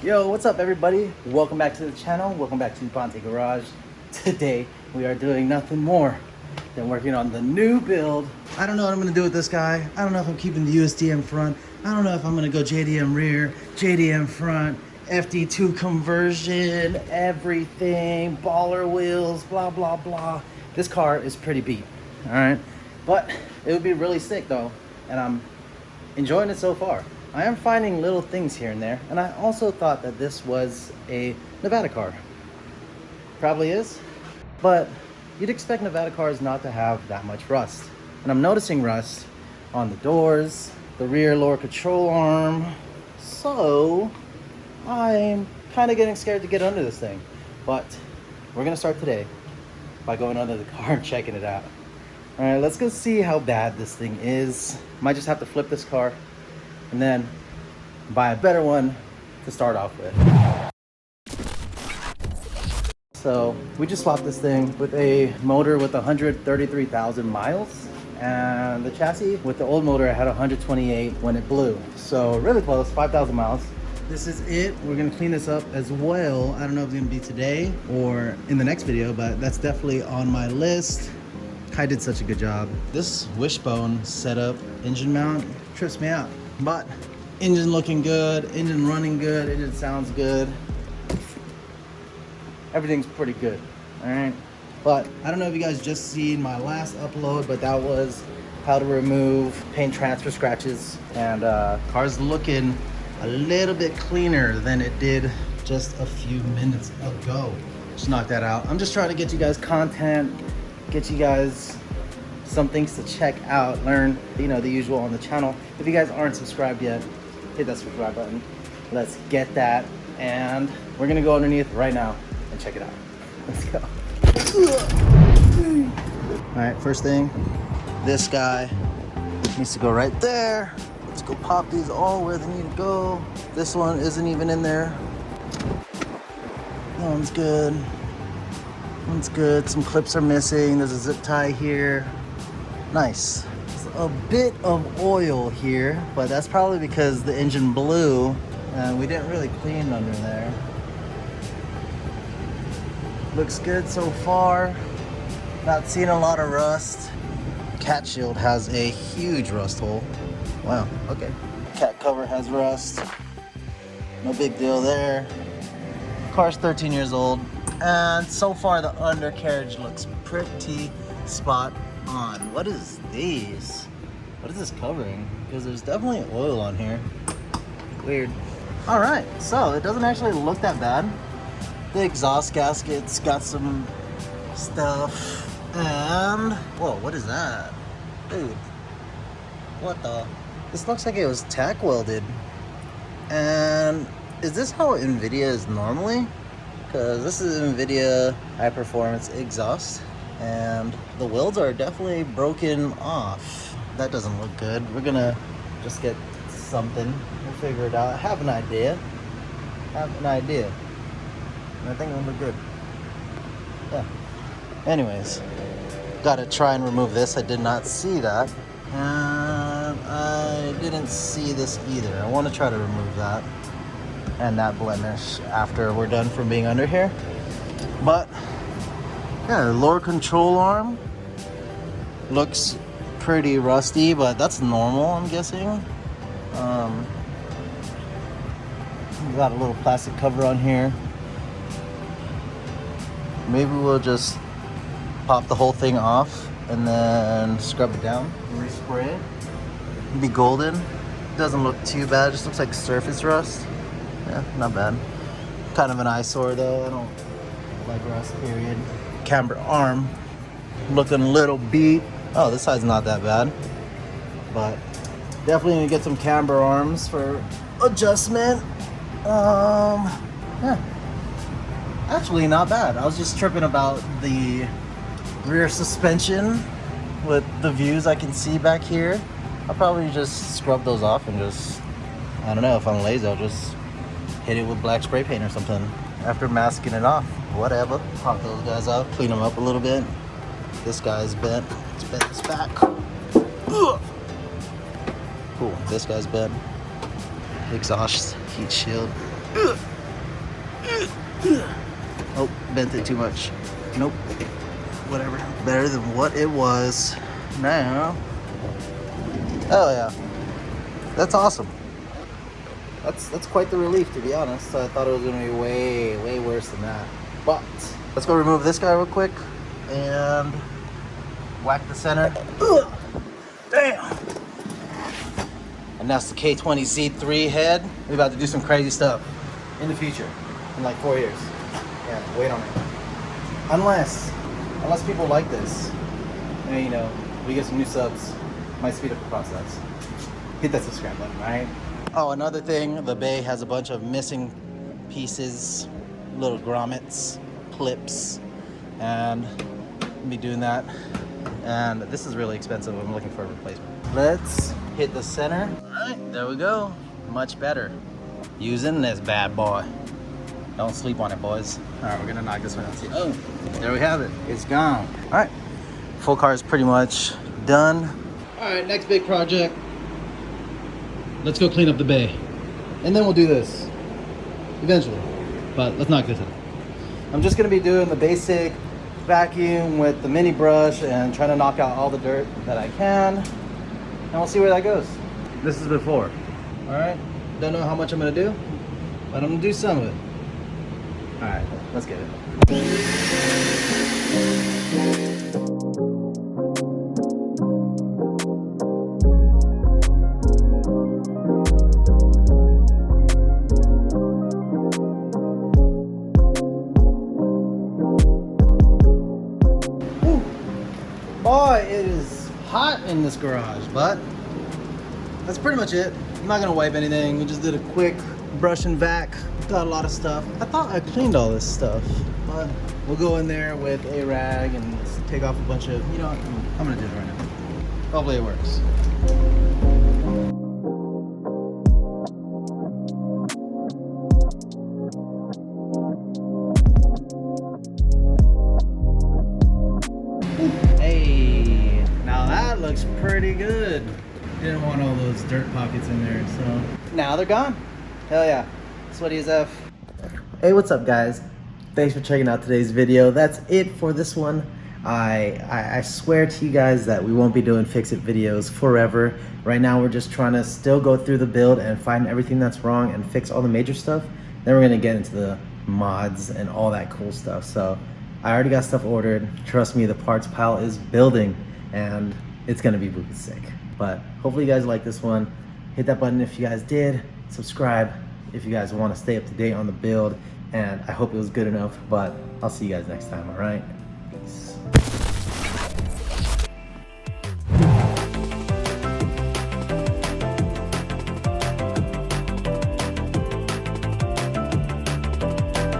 Yo, what's up everybody? Welcome back to the channel. Welcome back to Ubante Garage. Today we are doing nothing more than working on the new build. I don't know what I'm gonna do with this guy. I don't know if I'm keeping the USDM front. I don't know if I'm gonna go JDM rear, JDM front, FD2 conversion, everything, baller wheels, blah, blah, blah. This car is pretty beat, all right? But it would be really sick though, and I'm enjoying it so far. I am finding little things here and there, and I also thought that this was a Nevada car. Probably is, but you'd expect Nevada cars not to have that much rust. And I'm noticing rust on the doors, the rear lower control arm, so I'm kind of getting scared to get under this thing. But we're gonna start today by going under the car and checking it out. All right, let's go see how bad this thing is. Might just have to flip this car and then buy a better one to start off with. So we just swapped this thing with a motor with 133,000 miles, and the chassis with the old motor I had 128 when it blew. So really close, 5,000 miles. This is it. We're gonna clean this up as well. I don't know if it's gonna be today or in the next video, but that's definitely on my list. Kai did such a good job. This wishbone setup, engine mount, trips me out. But engine looking good, engine running good, engine sounds good. Everything's pretty good, all right? But I don't know if you guys just seen my last upload, but that was how to remove paint transfer scratches. And car's looking a little bit cleaner than it did just a few minutes ago. Just knock that out. I'm just trying to get you guys content, get you guys some things to check out, learn, you know, the usual on the channel. If you guys aren't subscribed yet, hit that subscribe button. Let's get that, and we're gonna go underneath right now and check it out. Let's go. All right, first thing, this guy needs to go right there. Let's go pop these all where they need to go. This one isn't even in there. That one's good. One's good. Some clips are missing. There's a zip tie here. Nice. There's a bit of oil here, but that's probably because the engine blew and we didn't really clean under there. Looks good so far. Not seeing a lot of rust. Cat shield has a huge rust hole. Wow, okay. Cat cover has rust. No big deal there. Car's 13 years old. And so far the undercarriage looks pretty spot on. What is these? What is this covering? Because there's definitely oil on here. Weird. All right, so it doesn't actually look that bad. The exhaust gasket's got some stuff. And whoa, what is that? Dude, what the? This looks like it was tack welded. And is this how NVIDIA is normally? Because this is NVIDIA high performance exhaust, and the welds are definitely broken off. That doesn't look good. We're gonna just get something. We'll figure it out. I have an idea. And I think it'll look good. Yeah. Anyways, gotta try and remove this. I did not see that. And I didn't see this either. I want to try to remove that and that blemish after we're done from being under here. But yeah, the lower control arm looks pretty rusty, but that's normal, I'm guessing. Got a little plastic cover on here. Maybe we'll just pop the whole thing off and then scrub it down and respray it. It'll be golden. Doesn't look too bad, just looks like surface rust. Yeah, not bad. Kind of an eyesore though. I don't like rust, period. Camber arm looking a little beat. Oh, this side's not that bad, but definitely gonna get some camber arms for adjustment. Yeah, actually not bad. I was just tripping about the rear suspension with the views I can see back here. I'll probably just scrub those off and just, I don't know, if I'm lazy, I'll just hit it with black spray paint or something after masking it off. Whatever. Pop those guys out, clean them up a little bit. This guy's bent. Let's bend this back. Ugh. Cool. This guy's bent. Exhaust, heat shield. Oh, bent it too much. Nope. Whatever. Better than what it was. Now. Oh yeah. That's awesome. That's quite the relief, to be honest. I thought it was gonna be way worse than that. But let's go remove this guy real quick and whack the center. Ugh. Damn. And that's the K20Z3 head. We're about to do some crazy stuff in the future, in like 4 years. Yeah, wait on it. Unless people like this, and you know, we get some new subs, might speed up the process. Hit that subscribe button, right? Oh, another thing, the bay has a bunch of missing pieces, little grommets, clips, and I'll be doing that. And this is really expensive. I'm looking for a replacement. Let's hit the center. All right, there we go. Much better. Using this bad boy. Don't sleep on it, boys. All right, we're gonna knock this one out. See. Oh, there we have it. It's gone. All right, full car is pretty much done. All right, next big project. Let's go clean up the bay. And then we'll do this eventually, but let's knock this out. I'm just gonna be doing the basic vacuum with the mini brush and trying to knock out all the dirt that I can. And we'll see where that goes. This is before. All right, don't know how much I'm gonna do, but I'm gonna do some of it. All right, let's get it. Boy, it is hot in this garage, but that's pretty much it. I'm not gonna wipe anything. We just did a quick brush and vac. Got a lot of stuff. I thought I cleaned all this stuff, but we'll go in there with a rag and take off a bunch of, you know, I'm gonna do it right now. Hopefully it works. Hey, now that looks pretty good. Didn't want all those dirt pockets in there, so now they're gone. Hell yeah. Sweaty as F. Hey, what's up, guys? Thanks for checking out today's video. That's it for this one. I swear to you guys that we won't be doing fix-it videos forever. Right now, we're just trying to still go through the build and find everything that's wrong and fix all the major stuff. Then we're gonna get into the mods and all that cool stuff. So I already got stuff ordered. Trust me, the parts pile is building and it's gonna be really sick. But hopefully you guys like this one. Hit that button if you guys did. Subscribe if you guys want to stay up to date on the build. And I hope it was good enough, but I'll see you guys next time, all right? Peace.